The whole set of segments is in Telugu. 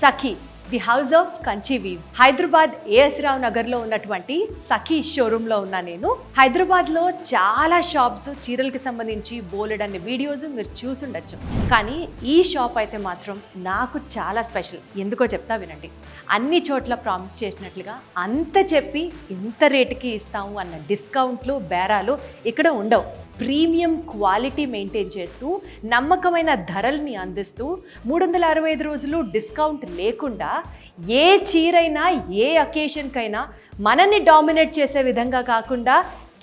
Sakhi the house of Kanchi weaves Hyderabad AS Rao నగర్లో ఉన్నటువంటి సఖీ షోరూంలో ఉన్నా నేను. హైదరాబాద్లో చాలా షాప్స్ చీరలకి సంబంధించి బోలెడన్ని వీడియోస్ మీరు చూసుండొచ్చు, కానీ ఈ షాప్ అయితే మాత్రం నాకు చాలా స్పెషల్. ఎందుకో చెప్తా వినండి. అన్ని చోట్ల ప్రామిస్ చేసినట్లుగా అంత చెప్పి ఇంత రేటుకి ఇస్తాము అన్న డిస్కౌంట్లు బేరాలు ఇక్కడ ఉండవు. ప్రీమియం క్వాలిటీ మెయింటైన్ చేస్తూ నమ్మకమైన ధరల్ని అందిస్తూ 365 రోజులు డిస్కౌంట్ లేకుండా ఏ చీరైనా ఏ అకేషన్కైనా మనల్ని డామినేట్ చేసే విధంగా కాకుండా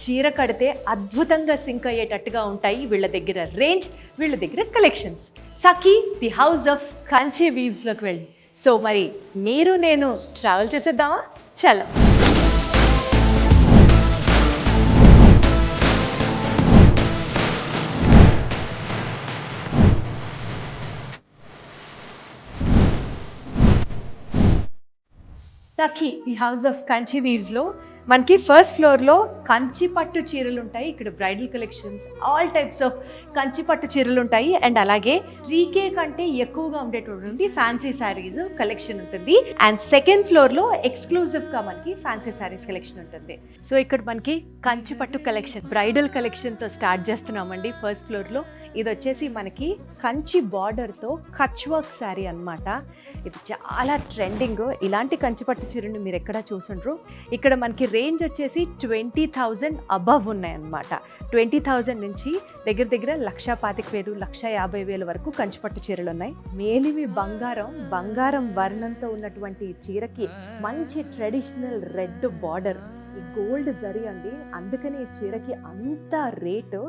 చీర కడితే అద్భుతంగా సింక్ అయ్యేటట్టుగా ఉంటాయి వీళ్ళ దగ్గర రేంజ్, వీళ్ళ దగ్గర collections. Sakhi the house of Kanchi వీవ్స్లోకి వెళ్ళి సో మరి మీరు నేను ట్రావెల్ చేసేద్దామా? చలో. Sakhi the house of Kanchi వీవ్స్లో మనకి ఫస్ట్ ఫ్లోర్లో కంచి పట్టు చీరలు ఉంటాయి. ఇక్కడ bridal collections, all types of Kanchi పట్టు చీరలు ఉంటాయి. అండ్ అలాగే 3K కంటే ఎక్కువగా ఉండేటువంటి ఫ్యాన్సీ శారీస్ కలెక్షన్ ఉంటుంది. అండ్ సెకండ్ ఫ్లోర్లో ఎక్స్క్లూజివ్గా మనకి ఫ్యాన్సీ శారీస్ కలెక్షన్ ఉంటుంది. సో ఇక్కడ మనకి కంచి పట్టు కలెక్షన్, బ్రైడల్ కలెక్షన్తో స్టార్ట్ చేస్తున్నామండి. ఫస్ట్ ఫ్లోర్లో ఇది వచ్చేసి మనకి కంచి బార్డర్తో కచ్ వర్క్ శారీ అనమాట. ఇది చాలా ట్రెండింగ్. ఇలాంటి కంచి పట్టు చీరను మీరు ఎక్కడా చూసుండ్రు. ఇక్కడ మనకి రేంజ్ వచ్చేసి 20,000 అబవ్ ఉన్నాయన్నమాట. 20,000 నుంచి దగ్గర దగ్గర 1,25,000, 1,50,000 వరకు కంచి పట్టు చీరలు ఉన్నాయి. మేలిమి బంగారం వర్ణంతో ఉన్నటువంటి చీరకి మంచి ట్రెడిషనల్ రెడ్ బార్డర్, ఈ గోల్డ్ జరీ అండి. అందుకని ఈ చీరకి అంత రేటు.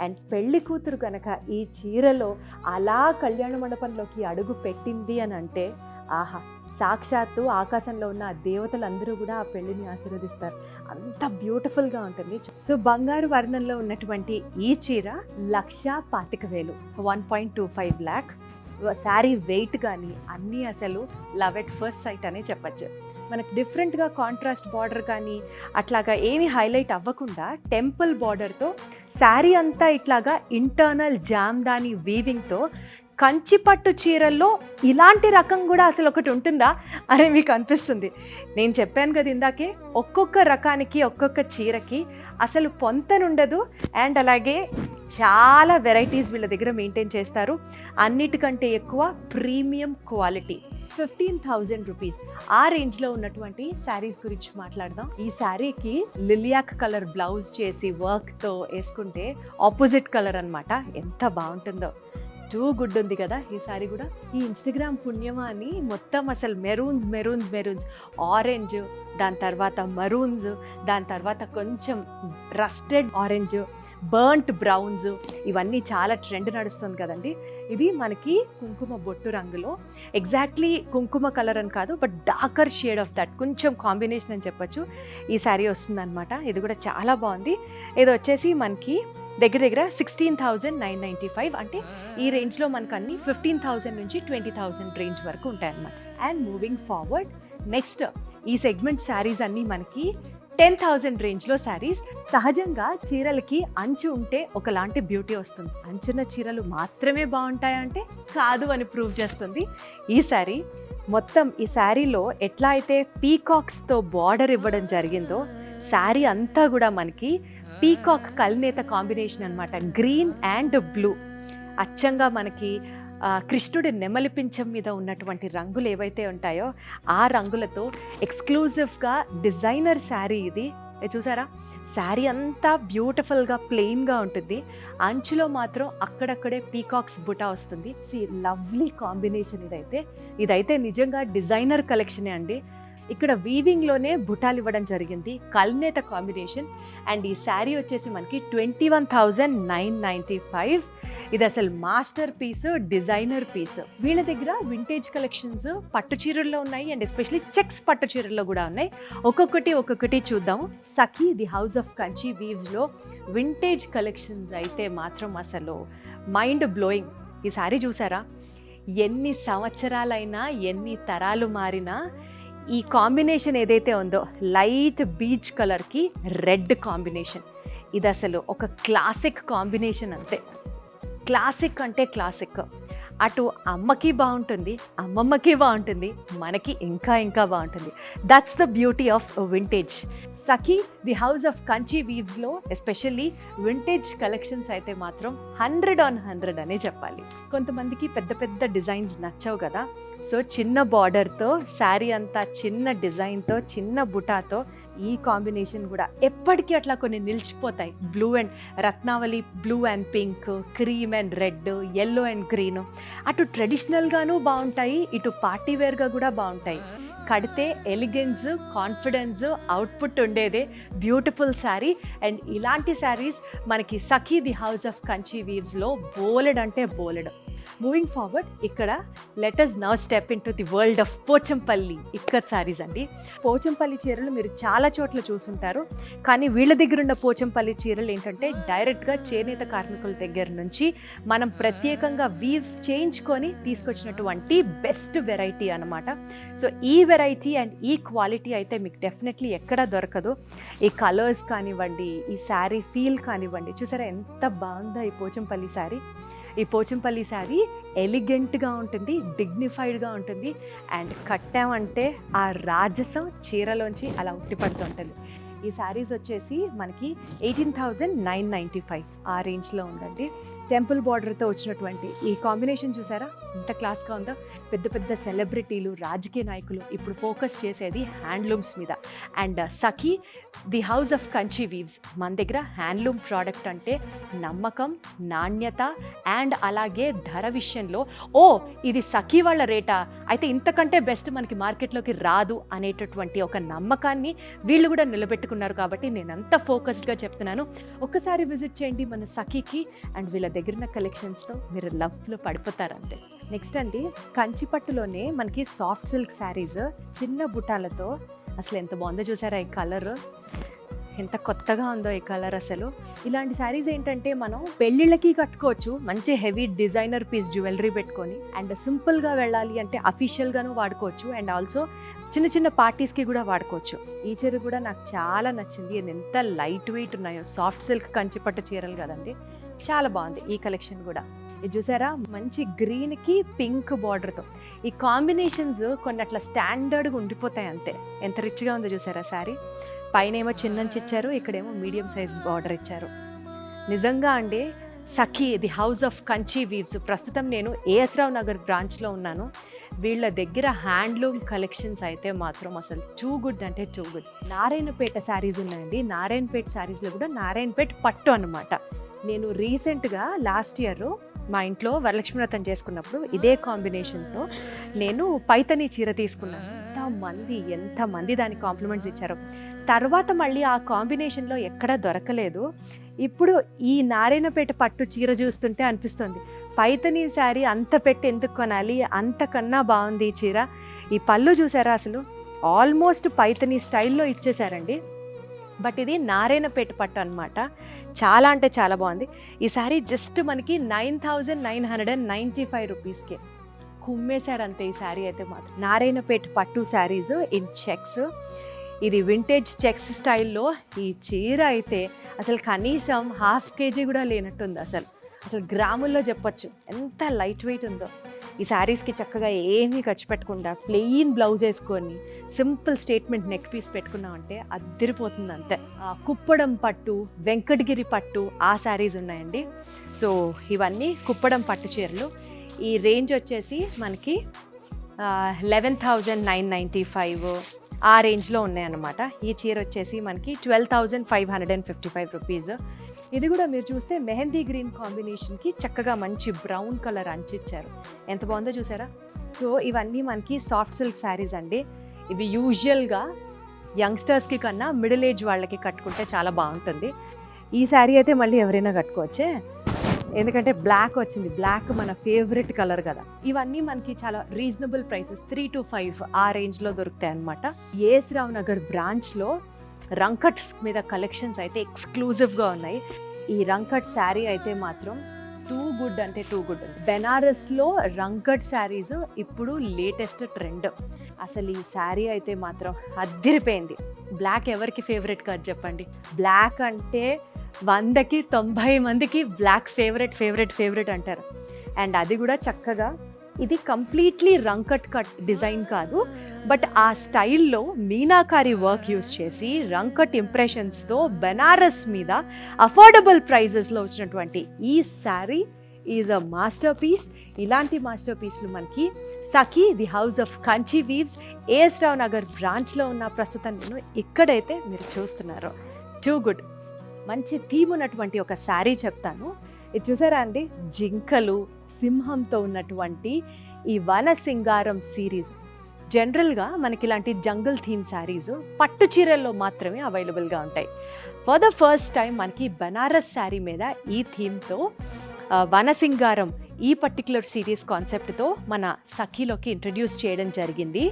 అండ్ పెళ్లి కూతురు కనుక ఈ చీరలో అలా కళ్యాణ మండపంలోకి అడుగు పెట్టింది అని అంటే ఆహా, సాక్షాత్తు ఆకాశంలో ఉన్న దేవతలందరూ కూడా ఆ పెళ్లిని ఆశీర్వదిస్తారు. అంత బ్యూటిఫుల్గా ఉంటుంది. సో బంగారు వర్ణంలో ఉన్నటువంటి ఈ చీర 1,25,000, 1.25 lakh. శారీ వెయిట్ కానీ అన్నీ అసలు లవ్ ఎట్ ఫస్ట్ సైట్ అనే చెప్పచ్చు. మనకు డిఫరెంట్గా కాంట్రాస్ట్ బార్డర్ కానీ అట్లాగా ఏమి హైలైట్ అవ్వకుండా టెంపుల్ బార్డర్తో శారీ అంతా ఇట్లాగా ఇంటర్నల్ జామ్దాని వీవింగ్తో కంచి పట్టు చీరల్లో ఇలాంటి రకం కూడా అసలు ఒకటి ఉంటుందా అని మీకు అనిపిస్తుంది. నేను చెప్పాను కదా ఇందాకే, ఒక్కొక్క రకానికి ఒక్కొక్క చీరకి అసలు పొంతనుండదు. అండ్ అలాగే చాలా వెరైటీస్ వీళ్ళ దగ్గర మెయింటైన్ చేస్తారు. అన్నిటికంటే ఎక్కువ ప్రీమియం క్వాలిటీ. 15,000 రూపీస్ ఆ రేంజ్లో ఉన్నటువంటి శారీస్ గురించి మాట్లాడదాం. ఈ శారీకి లిలియాక్ కలర్ బ్లౌజ్ చేసి వర్క్తో వేసుకుంటే ఆపోజిట్ కలర్ అనమాట. ఎంత బాగుంటుందో, టూ గుడ్ ఉంది కదా ఈ శారీ కూడా. ఈ ఇన్స్టాగ్రామ్ పుణ్యమా అని మొత్తం అసలు మెరూన్స్, ఆరెంజ్, దాని తర్వాత మరూన్స్, దాని తర్వాత కొంచెం రస్టెడ్ ఆరెంజ్, బర్న్ట్ బ్రౌన్స్, ఇవన్నీ చాలా ట్రెండ్ నడుస్తుంది కదండి. ఇది మనకి కుంకుమ బొట్టు రంగులో, ఎగ్జాక్ట్లీ కుంకుమ కలర్ అని కాదు, but darker shade of that, కొంచెం కాంబినేషన్ అని చెప్పచ్చు. ఈ శారీ వస్తుంది అనమాట. ఇది కూడా చాలా బాగుంది. ఇది వచ్చేసి మనకి దగ్గర దగ్గర 16,995. అంటే ఈ రేంజ్లో మనకు అన్ని 15,000 నుంచి 20,000 రేంజ్ వరకు ఉంటాయన్నమాట. అండ్ మూవింగ్ ఫార్వర్డ్ నెక్స్ట్ ఈ సెగ్మెంట్ శారీస్ అన్నీ మనకి 10,000 రేంజ్లో శారీస్. సహజంగా చీరలకి అంచు ఉంటే ఒకలాంటి బ్యూటీ వస్తుంది. అంచున్న చీరలు మాత్రమే బాగుంటాయంటే కాదు అని ప్రూవ్ చేస్తుంది ఈ శారీ. మొత్తం ఈ శారీలో ఎట్లా అయితే పీకాక్స్తో బార్డర్ ఇవ్వడం జరిగిందో, శారీ అంతా కూడా మనకి పీకాక్ కల్నేత కాంబినేషన్ అనమాట. గ్రీన్ అండ్ బ్లూ, అచ్చంగా మనకి కృష్ణుడి నెమలి పింఛం మీద ఉన్నటువంటి రంగులు ఏవైతే ఉంటాయో ఆ రంగులతో ఎక్స్క్లూజివ్గా డిజైనర్ శారీ ఇది. చూసారా, శారీ అంతా బ్యూటిఫుల్గా ప్లెయిన్గా ఉంటుంది. అంచులో మాత్రం అక్కడక్కడే పీకాక్స్ బుటా వస్తుంది. లవ్లీ కాంబినేషన్ ఇదైతే నిజంగా డిజైనర్ కలెక్షనే అండి. ఇక్కడ వీవింగ్లోనే బుటాలు ఇవ్వడం జరిగింది, కల్నేత కాంబినేషన్. అండ్ ఈ శారీ వచ్చేసి మనకి 21,995. ఇది అసలు మాస్టర్ పీస్, డిజైనర్ పీస్. వీళ్ళ దగ్గర వింటేజ్ కలెక్షన్స్ పట్టు చీరల్లో ఉన్నాయి, అండ్ ఎస్పెషలీ చెక్స్ పట్టు చీరల్లో కూడా ఉన్నాయి. ఒక్కొక్కటి చూద్దాం. Sakhi the house of Kanchi వీవ్స్లో వింటేజ్ కలెక్షన్స్ అయితే మాత్రం అసలు మైండ్ బ్లోయింగ్. ఈ శారీ చూసారా, ఎన్ని సంవత్సరాలైనా ఎన్ని తరాలు మారినా ఈ కాంబినేషన్ ఏదైతే ఉందో లైట్ బీచ్ కలర్కి రెడ్ కాంబినేషన్, ఇది అసలు ఒక క్లాసిక్ కాంబినేషన్. అంతే, క్లాసిక్ అంటే క్లాసిక్. అటు అమ్మకి బాగుంటుంది, అమ్మమ్మకి బాగుంటుంది, మనకి ఇంకా ఇంకా బాగుంటుంది. That's the beauty of vintage. Sakhi the house of Kanchi వీవ్స్లో ఎస్పెషల్లీ వింటేజ్ కలెక్షన్స్ అయితే మాత్రం 100/100 అనే చెప్పాలి. కొంతమందికి పెద్ద పెద్ద డిజైన్స్ నచ్చవు కదా, సో చిన్న బార్డర్తో శారీ అంతా చిన్న డిజైన్తో చిన్న బుటాతో ఈ కాంబినేషన్ కూడా ఎప్పటికీ అట్లా కొన్ని నిలిచిపోతాయి. Blue and Ratnavali, blue and pink, cream and red, yellow and green, అటు ట్రెడిషనల్గాను బాగుంటాయి, ఇటు పార్టీ వేర్గా కూడా బాగుంటాయి. కడితే ఎలిగెన్స్, కాన్ఫిడెన్స్, అవుట్పుట్ ఉండేదే బ్యూటిఫుల్ శారీ. అండ్ ఇలాంటి శారీస్ మనకి Sakhi the house of Kanchi వీవ్స్లో బోలెడ్ అంటే బోలెడ్. మూవింగ్ ఫార్వర్డ్, ఇక్కడ let us now step into the world of Pochampalli ikat sarees అండి. పోచంపల్లి చీరలు మీరు చాలా చోట్ల చూసుంటారు, కానీ వీళ్ళ దగ్గర ఉన్న పోచంపల్లి చీరలు ఏంటంటే డైరెక్ట్గా చేనేత కార్మికుల దగ్గర నుంచి మనం ప్రత్యేకంగా వీవ్ చేయించుకొని తీసుకొచ్చినటువంటి బెస్ట్ వెరైటీ అనమాట. సో ఈ వెరైటీ అండ్ ఈ క్వాలిటీ అయితే మీకు డెఫినెట్లీ ఎక్కడా దొరకదు. ఈ కలర్స్ కానివ్వండి, ఈ శారీ ఫీల్ కానివ్వండి, చూసారా ఎంత బాగుందో ఈ పోచంపల్లి శారీ. ఈ పోచంపల్లి శారీ ఎలిగెంట్గా ఉంటుంది, డిగ్నిఫైడ్గా ఉంటుంది, అండ్ కట్టామంటే ఆ రాజసం చీరలోంచి అలా ఉట్టిపడుతుంటుంది. ఈ శారీస్ వచ్చేసి మనకి 18,995 ఆ రేంజ్లో ఉందండి. టెంపుల్ బార్డర్తో వచ్చినటువంటి ఈ కాంబినేషన్ చూసారా ఎంత క్లాస్గా ఉందో. పెద్ద పెద్ద సెలబ్రిటీలు, రాజకీయ నాయకులు ఇప్పుడు ఫోకస్ చేసేది హ్యాండ్లూమ్స్ మీద. And Sakhi the house of Kanchi weaves మన దగ్గర హ్యాండ్లూమ్ ప్రోడక్ట్ అంటే నమ్మకం, నాణ్యత అండ్ అలాగే ధర విషయంలో ఇది సఖీ వాళ్ళ రేటా, అయితే ఇంతకంటే బెస్ట్ మనకి మార్కెట్లోకి రాదు అనేటటువంటి ఒక నమ్మకాన్ని వీళ్ళు కూడా నిలబెట్టుకున్నారు. కాబట్టి నేను అంత ఫోకస్డ్గా చెప్తున్నాను. ఒక్కసారి విజిట్ చేయండి మన సఖీకి, అండ్ వీళ్ళ దగ్గరున్న కలెక్షన్స్తో మీరు లవ్లో పడిపోతారంతే. నెక్స్ట్ అండి, కంచిపట్టులోనే మనకి సాఫ్ట్ సిల్క్ శారీస్ చిన్న బుటాలతో అసలు ఎంత బాగుందో చూసారా. ఈ కలర్ ఎంత కొత్తగా ఉందో ఈ కలర్ అసలు. ఇలాంటి శారీస్ ఏంటంటే మనం పెళ్ళిళ్ళకి కట్టుకోవచ్చు, మంచి హెవీ డిజైనర్ పీస్ జ్యువెలరీ పెట్టుకొని, అండ్ సింపుల్గా వెళ్ళాలి అంటే అఫీషియల్గాను వాడుకోవచ్చు, అండ్ ఆల్సో చిన్న చిన్న పార్టీస్కి కూడా వాడుకోవచ్చు. ఈ చీర కూడా నాకు చాలా నచ్చింది. ఇది ఎంత లైట్ వెయిట్ ఉన్నాయో, సాఫ్ట్ సిల్క్ కంచిపట్టు చీరలు కదండి, చాలా బాగుంది ఈ కలెక్షన్ కూడా. ఇది చూసారా మంచి గ్రీన్కి పింక్ బార్డర్తో ఈ కాంబినేషన్స్ కొన్ని అట్లా స్టాండర్డ్గా ఉండిపోతాయి అంతే. ఎంత రిచ్గా ఉందో చూసారా శారీ. పైన ఏమో చిన్నంచి ఇచ్చారు, ఇక్కడేమో మీడియం సైజ్ బార్డర్ ఇచ్చారు. నిజంగా అండి Sakhi the house of Kanchi weaves, ప్రస్తుతం నేను ఏఎస్ రావు నగర్ బ్రాంచ్లో ఉన్నాను. వీళ్ళ దగ్గర హ్యాండ్లూమ్ కలెక్షన్స్ అయితే మాత్రం అసలు టూ గుడ్ అంటే టూ గుడ్. నారాయణపేట శారీస్ ఉన్నాయండి. నారాయణపేట శారీస్లో కూడా నారాయణపేట పట్టు అనమాట. నేను రీసెంట్గా లాస్ట్ ఇయర్ మా ఇంట్లో వరలక్ష్మి వ్రతం చేసుకున్నప్పుడు ఇదే కాంబినేషన్తో నేను పైతని చీర తీసుకున్నాను. ఎంతమంది దానికి కాంప్లిమెంట్స్ ఇచ్చారో. తర్వాత మళ్ళీ ఆ కాంబినేషన్లో ఎక్కడా దొరకలేదు. ఇప్పుడు ఈ నారాయణపేట పట్టు చీర చూస్తుంటే అనిపిస్తుంది పైతని శారీ అంత పెట్టి ఎందుకు కొనాలి, అంతకన్నా బాగుంది ఈ చీర. ఈ పళ్ళు చూసారా అసలు ఆల్మోస్ట్ పైతని స్టైల్లో ఇచ్చేసారండి. బట్ ఇది నారాయణపేట పట్టు అనమాట. చాలా అంటే చాలా బాగుంది. ఈ శారీ జస్ట్ మనకి 9,995 రూపీస్కే కుమ్మేశారు అంతే ఈ శారీ అయితే మాత్రం. నారాయణపేట పట్టు శారీస్ ఇన్ చెక్స్, ఇది వింటేజ్ చెక్స్ స్టైల్లో. ఈ చీర అయితే అసలు కనీసం 1/2 kg కూడా లేనట్టుంది. అసలు గ్రాముల్లో చెప్పొచ్చు ఎంత లైట్ వెయిట్ ఉందో. ఈ శారీస్కి చక్కగా ఏమీ ఖర్చు పెట్టకుండా ప్లెయిన్ బ్లౌజ్ వేసుకొని సింపుల్ స్టేట్మెంట్ నెక్ పీస్ పెట్టుకున్నామంటే అద్దరిపోతుంది అంతే. కుప్పడం పట్టు, వెంకటగిరి పట్టు ఆ శారీస్ ఉన్నాయండి. సో ఇవన్నీ కుప్పడం పట్టు చీరలు. ఈ రేంజ్ వచ్చేసి మనకి 11,995 ఆ రేంజ్లో ఉన్నాయన్నమాట. ఈ చీర వచ్చేసి మనకి 12,555 రూపీస్. ఇది కూడా మీరు చూస్తే మెహందీ గ్రీన్ కాంబినేషన్కి చక్కగా మంచి బ్రౌన్ కలర్ అంచిచ్చారు. ఎంత బాగుందో చూసారా. సో ఇవన్నీ మనకి సాఫ్ట్ సిల్క్ శారీస్ అండి. ఇవి యూజువల్గా యంగ్స్టర్స్కి కన్నా మిడిల్ ఏజ్ వాళ్ళకి కట్టుకుంటే చాలా బాగుంటుంది. ఈ శారీ అయితే మళ్ళీ ఎవరైనా కట్టుకోవచ్చే, ఎందుకంటే బ్లాక్ వచ్చింది. బ్లాక్ మన ఫేవరెట్ కలర్ కదా. ఇవన్నీ మనకి చాలా రీజనబుల్ ప్రైసెస్ 3 to 5 ఆ రేంజ్లో దొరుకుతాయి అన్నమాట. ఏఎస్ రావు నగర్ బ్రాంచ్లో రంకట్స్ మీద కలెక్షన్స్ అయితే ఎక్స్క్లూజివ్గా ఉన్నాయి. ఈ రంకట్ శారీ అయితే మాత్రం టూ గుడ్ అంటే టూ గుడ్. బెనారస్లో రంకట్ శారీస్ ఇప్పుడు లేటెస్ట్ ట్రెండ్. అసలు ఈ శారీ అయితే మాత్రం అద్దిరిపోయింది. బ్లాక్ ఎవరికి ఫేవరెట్ కాదు చెప్పండి. బ్లాక్ అంటే 100కి 90 మందికి బ్లాక్ ఫేవరెట్ అంటారు. అండ్ అది కూడా చక్కగా, ఇది కంప్లీట్లీ రంకట్ కట్ డిజైన్ కాదు, బట్ ఆ స్టైల్లో మీనాకారి వర్క్ యూస్ చేసి రంకట్ ఇంప్రెషన్స్తో బెనారస్ మీద అఫోర్డబుల్ ప్రైజెస్లో వచ్చినటువంటి ఈ saree is a masterpiece. ఇలాంటి మాస్టర్ పీస్లు మనకి Sakhi the house of Kanchi weaves AS Rao Nagar బ్రాంచ్లో ఉన్న ప్రస్తుతం నేను ఇక్కడైతే మీరు చూస్తున్నారో టూ గుడ్. మంచి థీమ్ ఉన్నటువంటి ఒక శారీ చెప్తాను. ఇది చూసారా అండి, జింకలు సింహంతో ఉన్నటువంటి ఈ వన సింగారం సిరీస్. జనరల్గా మనకి ఇలాంటి జంగల్ థీమ్ శారీస్ పట్టు చీరల్లో మాత్రమే అవైలబుల్గా ఉంటాయి. ఫర్ ద ఫస్ట్ టైం మనకి బనారస్ శారీ మీద ఈ థీమ్తో వనసింగారం ఈ పర్టిక్యులర్ సిరీస్ కాన్సెప్ట్తో మన సఖీలోకి ఇంట్రడ్యూస్ చేయడం జరిగింది.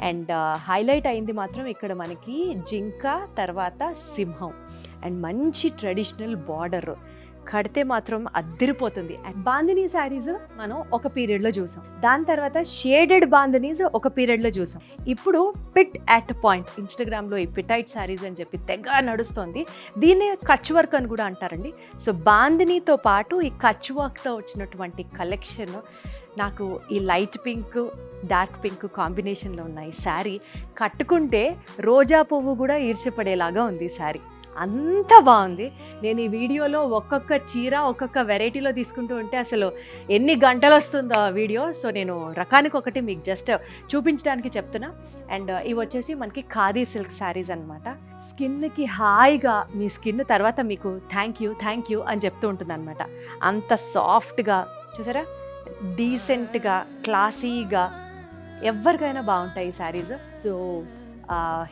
అండ్ హైలైట్ అయింది మాత్రం ఇక్కడ మనకి జింక తర్వాత సింహం అండ్ మంచి ట్రెడిషనల్ బార్డర్ కడితే మాత్రం అద్దిరిపోతుంది. అండ్ బాందినీ శారీస్ మనం ఒక పీరియడ్లో చూసాం, దాని తర్వాత షేడెడ్ బాందినీస్ ఒక పీరియడ్లో చూసాం. ఇప్పుడు పిట్ అట్ పాయింట్, ఇన్స్టాగ్రామ్లో ఈ పిటైట్ శారీస్ అని చెప్పి తెగ నడుస్తుంది. దీన్నే కచ్ వర్క్ అని కూడా అంటారండి. సో బాందినీతో పాటు ఈ కచ్ వర్క్తో వచ్చినటువంటి కలెక్షన్ నాకు ఈ లైట్ పింక్ డార్క్ పింక్ కాంబినేషన్లో ఉన్న ఈ శారీ కట్టుకుంటే రోజా పువ్వు కూడా ఈర్చపడేలాగా ఉంది ఈ శారీ. అంత బాగుంది. నేను ఈ వీడియోలో ఒక్కొక్క చీర ఒక్కొక్క వెరైటీలో తీసుకుంటూ ఉంటే అసలు ఎన్ని గంటలు వస్తుందో ఆ వీడియో. సో నేను రకానికి ఒకటి మీకు జస్ట్ చూపించడానికి చెప్తున్నా. అండ్ ఇవి వచ్చేసి మనకి ఖాదీ సిల్క్ శారీస్ అనమాట. స్కిన్కి హాయిగా, మీ స్కిన్ తర్వాత మీకు థ్యాంక్ యూ అని చెప్తూ ఉంటుంది అనమాట. అంత సాఫ్ట్గా చూసారా, డీసెంట్గా క్లాసీగా ఎవరికైనా బాగుంటాయి ఈ శారీస్. సో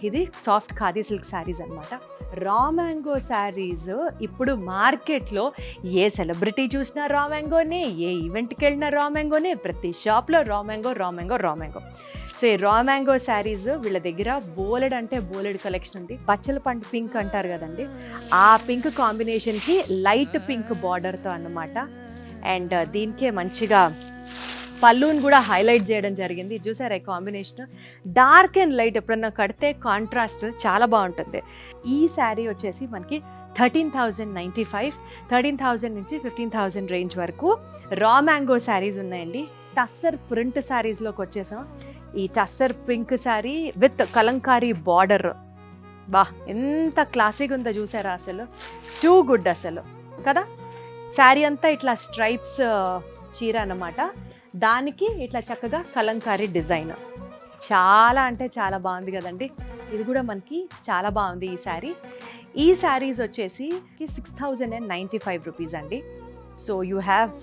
ఇది సాఫ్ట్ ఖాదీ సిల్క్ శారీస్ అనమాట. రా మ్యాంగో శారీస్ ఇప్పుడు మార్కెట్లో ఏ సెలబ్రిటీ చూసినా రా మ్యాంగోనే, ఏ ఈవెంట్కి వెళ్ళినా రా మ్యాంగోనే, ప్రతి షాప్లో రా మ్యాంగో. సో ఈ రా మ్యాంగో శారీస్ వీళ్ళ దగ్గర బోలెడ్ కలెక్షన్ ఉంది. పచ్చల పండు పింక్ అంటారు కదండి, ఆ పింక్ కాంబినేషన్కి లైట్ పింక్ బార్డర్తో అన్నమాట. అండ్ దీనికే మంచిగా పళ్ళుని కూడా హైలైట్ చేయడం జరిగింది. చూసారా ఈ కాంబినేషన్, డార్క్ అండ్ లైట్ ఎప్పుడన్నా కడితే కాంట్రాస్ట్ చాలా బాగుంటుంది. ఈ శారీ వచ్చేసి మనకి 13,095, 13,000 నుంచి 15,000 రేంజ్ వరకు రా మ్యాంగో శారీస్ ఉన్నాయండి. టస్సర్ ప్రింట్ శారీస్లోకి వచ్చేసాం. ఈ tussar pink sari with Kalamkari border, బా ఎంత క్లాసిక్ ఉందో చూసారా, అసలు టూ గుడ్ అసలు కదా. శారీ అంతా ఇట్లా స్ట్రైప్స్ చీర అన్నమాట, దానికి ఇట్లా చక్కగా కలంకారీ డిజైన్, చాలా అంటే చాలా బాగుంది కదండి. ఇది కూడా మనకి చాలా బాగుంది ఈ శారీ. ఈ శారీస్ వచ్చేసి 6,095 రూపీస్ అండి. So you have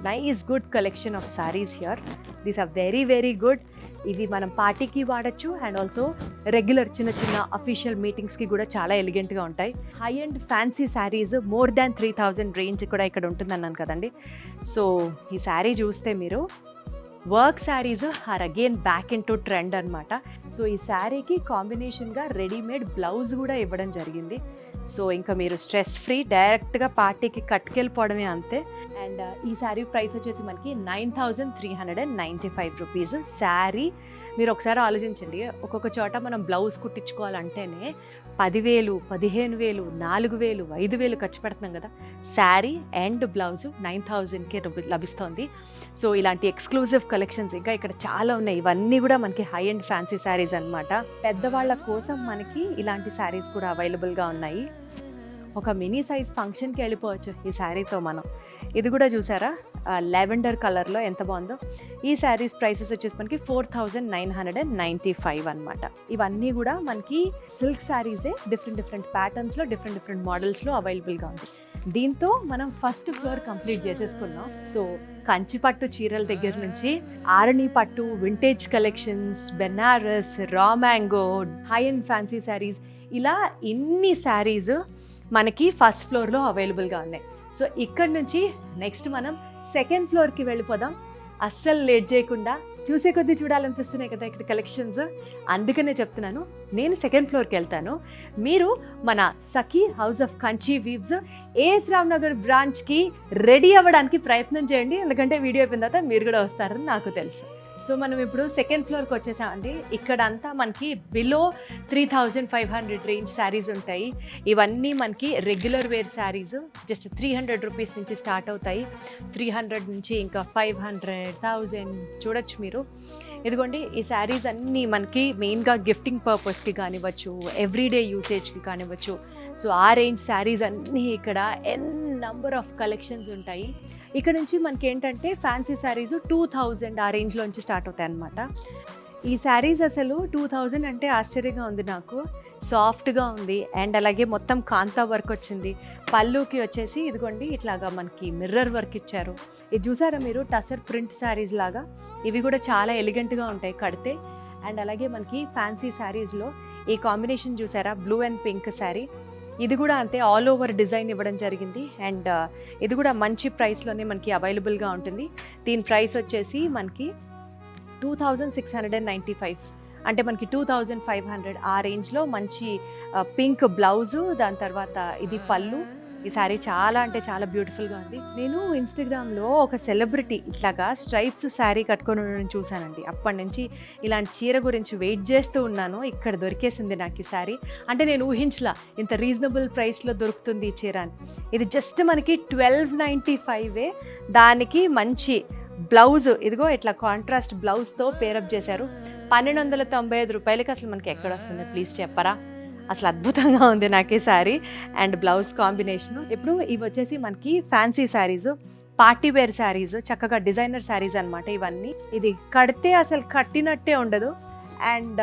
nice good collection of saris here. These are very good. ఇవి మనం పార్టీకి వాడచ్చు అండ్ ఆల్సో రెగ్యులర్ చిన్న అఫీషియల్ మీటింగ్స్కి కూడా చాలా ఎలిగెంట్గా ఉంటాయి. High and fancy saris more than 3,000 range కూడా ఇక్కడ ఉంటుందన్నాను కదండి. సో ఈ శారీ చూస్తే మీరు work saris are again back into trend అనమాట. సో ఈ శారీకి కాంబినేషన్గా రెడీమేడ్ బ్లౌజ్ కూడా ఇవ్వడం జరిగింది. సో ఇంకా మీరు స్ట్రెస్ ఫ్రీ డైరెక్ట్గా పార్టీకి కట్టుకెళ్ళిపోవడమే అంతే. అండ్ ఈ శారీ ప్రైస్ వచ్చేసి మనకి 9,395 రూపీస్ శారీ. మీరు ఒకసారి ఆలోచించండి, ఒక్కొక్క చోట మనం బ్లౌజ్ కుట్టించుకోవాలంటేనే 10,000, 15,000, 4,000, 5,000 ఖర్చు పెడుతున్నాం కదా. శారీ అండ్ బ్లౌజ్ 9,000కే లభిస్తుంది. సో ఇలాంటి ఎక్స్క్లూజివ్ కలెక్షన్స్ ఇంకా ఇక్కడ చాలా ఉన్నాయి. ఇవన్నీ కూడా మనకి హై అండ్ ఫ్యాన్సీ శారీస్ అనమాట. పెద్దవాళ్ళ కోసం మనకి ఇలాంటి శారీస్ కూడా అవైలబుల్గా ఉన్నాయి. ఒక మినీ సైజ్ ఫంక్షన్కి వెళ్ళిపోవచ్చు ఈ శారీతో మనం. ఇది కూడా చూసారా, లెవెండర్ కలర్లో ఎంత బాగుందో. ఈ శారీస్ ప్రైసెస్ వచ్చేసి మనకి 4,995 అనమాట. ఇవన్నీ కూడా మనకి సిల్క్ శారీసే, డిఫరెంట్ ప్యాటర్న్స్లో డిఫరెంట్ మోడల్స్లో అవైలబుల్గా ఉంది. దీంతో మనం ఫస్ట్ ఫ్లోర్ కంప్లీట్ చేసేసుకున్నాం. సో కంచి పట్టు చీరల దగ్గర నుంచి ఆరణి పట్టు, vintage collections, Benaras, raw mango, high and fancy saris, ఇలా ఇన్ని శారీస్ మనకి ఫస్ట్ ఫ్లోర్లో అవైలబుల్గా ఉన్నాయి. సో ఇక్కడ నుంచి నెక్స్ట్ మనం సెకండ్ ఫ్లోర్కి వెళ్ళిపోదాం. అస్సలు లేట్ చేయకుండా, చూసే కొద్దీ చూడాలనిపిస్తున్నాయి కదా ఇక్కడ కలెక్షన్స్. అందుకనే చెప్తున్నాను, నేను సెకండ్ ఫ్లోర్కి వెళ్తాను. మీరు మన Sakhi house of Kanchi weaves AS Rao Nagar బ్రాంచ్కి రెడీ అవ్వడానికి ప్రయత్నం చేయండి. ఎందుకంటే వీడియో అయిపోయిన తర్వాత మీరు కూడా వస్తారని నాకు తెలుసు. సో మనం ఇప్పుడు సెకండ్ ఫ్లోర్కి వచ్చేసామండి. ఇక్కడంతా మనకి బిలో 3500 రేంజ్ శారీస్ ఉంటాయి. ఇవన్నీ మనకి regular wear saris just 300 rupees నుంచి స్టార్ట్ అవుతాయి. 300 నుంచి ఇంకా 500, 1000 చూడొచ్చు మీరు. ఇదిగోండి ఈ శారీస్ అన్నీ మనకి మెయిన్గా గిఫ్టింగ్ పర్పస్కి కానివ్వచ్చు, ఎవ్రీడే యూసేజ్కి కానివ్వచ్చు. సో ఆ రేంజ్ శారీస్ అన్నీ ఇక్కడ నంబర్ ఆఫ్ కలెక్షన్స్ ఉంటాయి. ఇక్కడ నుంచి మనకి ఏంటంటే ఫ్యాన్సీ శారీస్ 2000 ఆ రేంజ్లోంచి స్టార్ట్ అవుతాయి అన్నమాట. ఈ శారీస్ అసలు 2000 అంటే ఆశ్చర్యంగా ఉంది నాకు. సాఫ్ట్గా ఉంది అండ్ అలాగే మొత్తం కాంతా వర్క్ వచ్చింది. పళ్ళుకి వచ్చేసి ఇదిగోండి ఇట్లాగా మనకి మిర్రర్ వర్క్ ఇచ్చారు. ఇది చూసారా మీరు, టసర్ ప్రింట్ శారీస్ లాగా. ఇవి కూడా చాలా ఎలిగెంట్గా ఉంటాయి కడితే. అండ్ అలాగే మనకి ఫ్యాన్సీ శారీస్లో ఈ కాంబినేషన్ చూసారా, బ్లూ అండ్ పింక్ శారీ. ఇది కూడా అంతే, ఆల్ ఓవర్ డిజైన్ ఇవ్వడం జరిగింది. అండ్ ఇది కూడా మంచి ప్రైస్లోనే మనకి అవైలబుల్గా ఉంటుంది. దీని ప్రైస్ వచ్చేసి మనకి 2695, అంటే మనకి 2500 ఆ రేంజ్లో. మంచి పింక్ బ్లౌజు, దాని తర్వాత ఇది పళ్ళు. ఈ శారీ చాలా అంటే చాలా బ్యూటిఫుల్గా ఉంది. నేను ఇన్స్టాగ్రామ్లో ఒక సెలబ్రిటీ ఇట్లాగా స్ట్రైప్స్ శారీ కట్టుకొని ఉండడం చూశానండి. అప్పటి నుంచి ఇలాంటి చీర గురించి వెయిట్ చేస్తూ ఉన్నాను. ఇక్కడ దొరికేసింది నాకు ఈ శారీ. అంటే నేను ఊహించలా ఇంత రీజనబుల్ ప్రైస్లో దొరుకుతుంది ఈ చీర అని. ఇది జస్ట్ మనకి 1295. దానికి మంచి బ్లౌజ్ ఇదిగో ఇట్లా కాంట్రాస్ట్ బ్లౌజ్తో పేరప్ చేశారు. 1295 రూపాయలకి అసలు మనకి ఎక్కడ వస్తుంది ప్లీజ్ చెప్పరా? అసలు అద్భుతంగా ఉంది నాకు ఈ శారీ అండ్ బ్లౌజ్ కాంబినేషను. ఇప్పుడు ఇవి వచ్చేసి మనకి fancy saris, party wear saris, చక్కగా డిజైనర్ శారీస్ అనమాట ఇవన్నీ. ఇది కడితే అసలు కట్టినట్టే ఉండదు. అండ్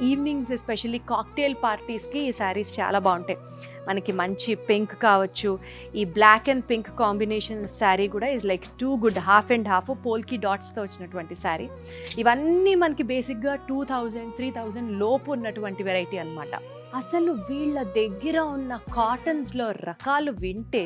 ఈవినింగ్స్ ఎస్పెషల్లీ కాక్టైల్ పార్టీస్కి ఈ శారీస్ చాలా బాగుంటాయి. మనకి మంచి పింక్ కావచ్చు, ఈ black and pink combination saree కూడా is like too good. Half and half polka డాట్స్తో వచ్చినటువంటి శారీ. ఇవన్నీ మనకి బేసిక్గా 2000, 3000 లోపు ఉన్నటువంటి వెరైటీ అనమాట. అసలు వీళ్ళ దగ్గర ఉన్న కాటన్స్లో రకాలు వింటే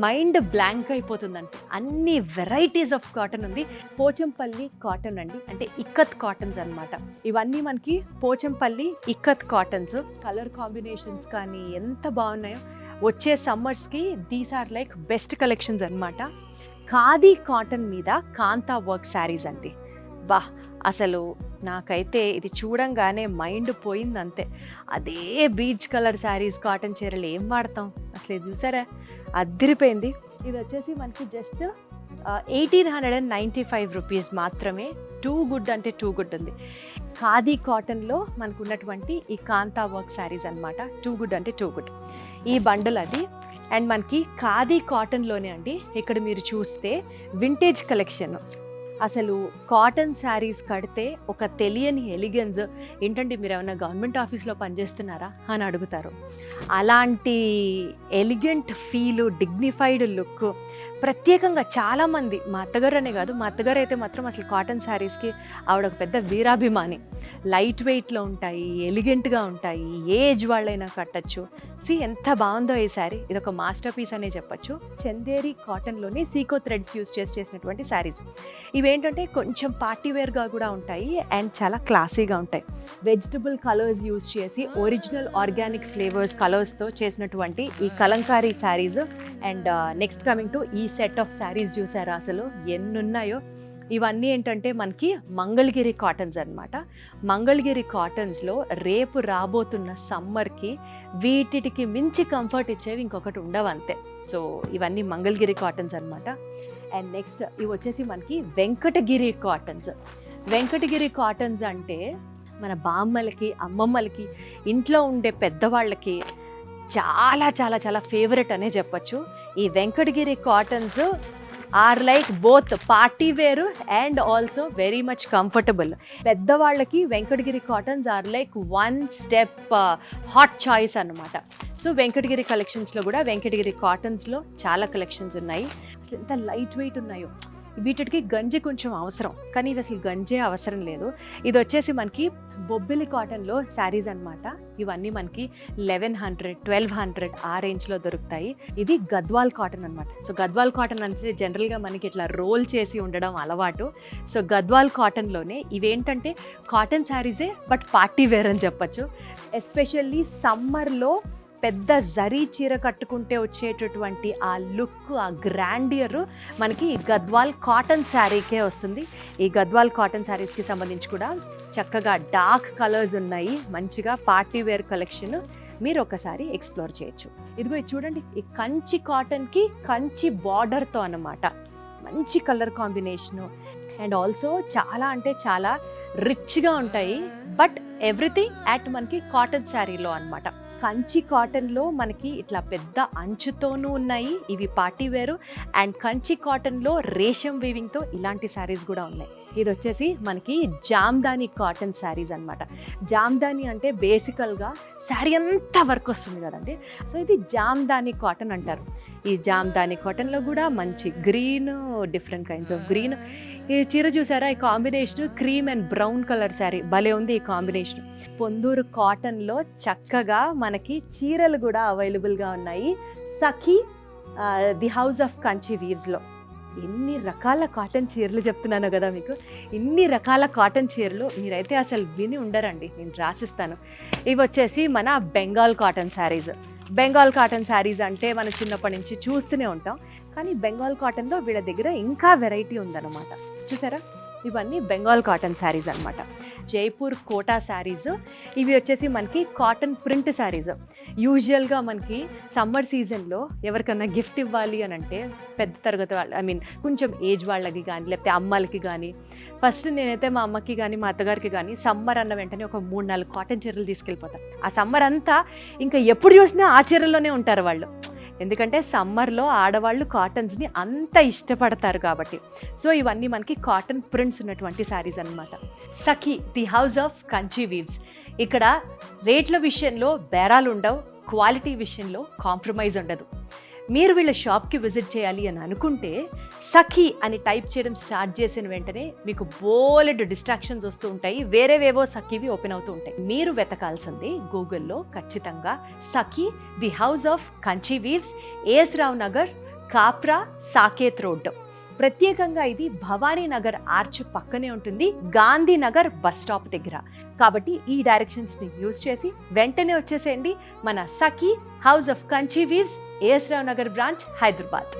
మైండ్ బ్లాంక్ అయిపోతుందండి. అన్ని వెరైటీస్ ఆఫ్ కాటన్ ఉంది. పోచంపల్లి కాటన్ అండి, అంటే ఇక్కత్ కాటన్స్ అనమాట. ఇవన్నీ మనకి Pochampalli ikat cottons. Colour combinations కానీ ఎంత బాగున్నాయో. వచ్చే సమ్మర్స్కి these are like best collections అనమాట. ఖాదీ కాటన్ మీద కాంతా వర్క్ శారీస్ అండి. బా అసలు నాకైతే ఇది చూడంగానే మైండ్ పోయింది అంతే. అదే బీచ్ కలర్ శారీస్, కాటన్ చీరలు ఏం వాడతాం అసలు. ఇది చూసారా, అదిరిపోయింది. ఇది వచ్చేసి మనకి జస్ట్ 1895 రూపీస్ మాత్రమే. టూ గుడ్ అంటే టూ గుడ్ ఉంది. ఖాదీ కాటన్లో మనకు ఉన్నటువంటి ఈ కాంతా వర్క్ శారీస్ అనమాట. టూ గుడ్ అంటే టూ గుడ్. ఈ బండల్ అది. అండ్ మనకి ఖాదీ కాటన్లోనే అండి ఇక్కడ మీరు చూస్తే వింటేజ్ కలెక్షన్. అసలు కాటన్ శారీస్ కడితే ఒక తెలియని ఎలిగెన్స్. ఏంటంటే మీరు ఏమైనా గవర్నమెంట్ ఆఫీస్లో పనిచేస్తున్నారా అని అడుగుతారు. అలాంటి ఎలిగెంట్ ఫీలు, డిగ్నిఫైడ్ లుక్. ప్రత్యేకంగా చాలామంది, మా అత్తగారు అనే కాదు, మా అత్తగారు అయితే మాత్రం అసలు కాటన్ శారీస్కి ఆవిడ ఒక పెద్ద వీరాభిమాని. లైట్ వెయిట్లో ఉంటాయి, ఎలిగెంట్గా ఉంటాయి, ఏ ఏజ్ వాళ్ళైనా కట్టచ్చు. ఎంత బాగుందో ఈ శారీ. ఇది ఒక మాస్టర్ పీస్ అనే చెప్పచ్చు. చందేరి కాటన్లోనే సీకో థ్రెడ్స్ యూస్ చేసినటువంటి శారీస్. ఇవేంటంటే కొంచెం పార్టీవేర్గా కూడా ఉంటాయి అండ్ చాలా క్లాసీగా ఉంటాయి. వెజిటబుల్ కలర్స్ యూస్ చేసి ఒరిజినల్ ఆర్గానిక్ ఫ్లేవర్స్ కలర్స్తో చేసినటువంటి ఈ Kalamkari saris. And next coming to ఈ సెట్ ఆఫ్ శారీస్ చూసారా, అసలు ఎన్నున్నాయో. ఇవన్నీ ఏంటంటే మనకి మంగళగిరి కాటన్స్ అనమాట. మంగళగిరి కాటన్స్లో రేపు రాబోతున్న సమ్మర్కి వీటికి మించి కంఫర్ట్ ఇచ్చేవి ఇంకొకటి ఉండవు అంతే. సో ఇవన్నీ మంగళగిరి కాటన్స్ అనమాట. అండ్ నెక్స్ట్ ఇవి వచ్చేసి మనకి వెంకటగిరి కాటన్స్. వెంకటగిరి కాటన్స్ అంటే మన బామ్మలకి, అమ్మమ్మలకి, ఇంట్లో ఉండే పెద్దవాళ్ళకి చాలా చాలా చాలా ఫేవరెట్ అనే చెప్పచ్చు. ఈ Venkatagiri cottons are like both party wear and also very much comfortable. పెద్దవాళ్ళకి Venkatagiri cottons are like one step hot choice అన్నమాట. సో వెంకటగిరి కలెక్షన్స్లో కూడా వెంకటగిరి కాటన్స్లో చాలా కలెక్షన్స్ ఉన్నాయి. అసలు ఎంత లైట్ వెయిట్ ఉన్నాయో. వీటికి గంజి కొంచెం అవసరం, కానీ ఇది అసలు గంజే అవసరం లేదు. ఇది వచ్చేసి మనకి బొబ్బిలి కాటన్లో శారీస్ అనమాట. ఇవన్నీ మనకి 1100, 1200 ఆ రేంజ్లో దొరుకుతాయి. ఇది గద్వాల్ కాటన్ అనమాట. సో గద్వాల్ కాటన్ అంటే జనరల్గా మనకి ఇట్లా రోల్ చేసి ఉండడం అలవాటు. సో గద్వాల్ కాటన్లోనే ఇవేంటంటే కాటన్ శారీసే బట్ పార్టీ వేర్ అని చెప్పచ్చు. ఎస్పెషల్లీ సమ్మర్లో పెద్ద జరీ చీర కట్టుకుంటే వచ్చేటటువంటి ఆ లుక్, ఆ గ్రాండియర్ మనకి ఈ గద్వాల్ కాటన్ శారీకే వస్తుంది. ఈ గద్వాల్ కాటన్ శారీస్కి సంబంధించి కూడా చక్కగా డార్క్ కలర్స్ ఉన్నాయి, మంచిగా పార్టీ వేర్ కలెక్షన్ మీరు ఒకసారి ఎక్స్ప్లోర్ చేయొచ్చు. ఇదిగో ఇది చూడండి, ఈ కంచి కాటన్కి కంచి బార్డర్తో అన్నమాట, మంచి కలర్ కాంబినేషను. అండ్ ఆల్సో చాలా అంటే చాలా రిచ్గా ఉంటాయి, బట్ ఎవ్రీథింగ్ అట్ మనకి కాటన్ శారీలో అన్నమాట. కంచి కాటన్లో మనకి ఇట్లా పెద్ద అంచుతోనూ ఉన్నాయి, ఇవి పార్టీ వేరు. అండ్ కంచి కాటన్లో రేషం వీవింగ్తో ఇలాంటి శారీస్ కూడా ఉన్నాయి. ఇది వచ్చేసి మనకి జామ్దాని కాటన్ శారీస్ అనమాట. జామ్దాని అంటే బేసికల్గా శారీ అంతా వర్క్ వస్తుంది కదండి, సో ఇది జామ్దాని కాటన్ అంటారు. ఈ జామ్దాని కాటన్లో కూడా మంచి green, different kinds of green. ఈ చీర చూసారా, ఈ combination cream and brown colour sari భలే ఉంది ఈ కాంబినేషన్. పొందూరు కాటన్లో చక్కగా మనకి చీరలు కూడా అవైలబుల్గా ఉన్నాయి. సఖీ ది హౌస్ ఆఫ్ కంచి వీవ్స్లో ఎన్ని రకాల కాటన్ చీరలు చెప్తున్నాను కదా మీకు, ఇన్ని రకాల కాటన్ చీరలు మీరైతే అసలు విని ఉండరండి, నేను రాసిస్తాను. ఇవి వచ్చేసి మన బెంగాల్ కాటన్ శారీస్. బెంగాల్ కాటన్ శారీస్ అంటే మనం చిన్నప్పటి నుంచి చూస్తూనే ఉంటాం, కానీ బెంగాల్ కాటన్లో వీళ్ళ దగ్గర ఇంకా వెరైటీ ఉందన్నమాట. చూసారా, ఇవన్నీ బెంగాల్ కాటన్ శారీస్ అనమాట. జైపూర్ కోటా శారీస్, ఇవి వచ్చేసి మనకి కాటన్ ప్రింట్ శారీస్. యూజువల్గా మనకి సమ్మర్ సీజన్లో ఎవరికన్నా గిఫ్ట్ ఇవ్వాలి అని అంటే పెద్ద తరగతి వాళ్ళు, ఐ మీన్ కొంచెం ఏజ్ వాళ్ళకి కానీ లేకపోతే అమ్మలకి కానీ, ఫస్ట్ నేనైతే మా అమ్మకి కానీ మా అత్తగారికి కానీ సమ్మర్ అన్న వెంటనే ఒక 3-4 కాటన్ చీరలు తీసుకెళ్ళిపోతాను. ఆ సమ్మర్ అంతా ఇంకా ఎప్పుడు చూసినా ఆ చీరల్లోనే ఉంటారు వాళ్ళు, ఎందుకంటే సమ్మర్లో ఆడవాళ్ళు కాటన్స్ని అంత ఇష్టపడతారు కాబట్టి. సో ఇవన్నీ మనకి కాటన్ ప్రింట్స్ ఉన్నటువంటి శారీస్ అన్నమాట. Sakhi the house of Kanchi weaves. ఇక్కడ రేట్ల విషయంలో బేరాలు ఉండవు, క్వాలిటీ విషయంలో కాంప్రమైజ్ ఉండదు. మీరు వీళ్ళ షాప్కి విజిట్ చేయాలి అని అనుకుంటే సఖీ అని టైప్ చేయడం స్టార్ట్ చేసిన వెంటనే మీకు బోలెడు డిస్ట్రాక్షన్స్ వస్తూ ఉంటాయి, వేరేవేవో సఖీవి ఓపెన్ అవుతూ ఉంటాయి. మీరు వెతకాల్సింది గూగుల్లో ఖచ్చితంగా Sakhi the house of Kanchi weaves, AS Rao Nagar, Kapra, Saket road. ప్రత్యేకంగా ఇది భవానీ నగర్ ఆర్చ్ పక్కనే ఉంటుంది, గాంధీనగర్ బస్ స్టాప్ దగ్గర. కాబట్టి ఈ డైరెక్షన్స్ని యూజ్ చేసి వెంటనే వచ్చేసేయండి మన Sakhi house of Kanchi weaves, AS Rao Nagar branch, Hyderabad.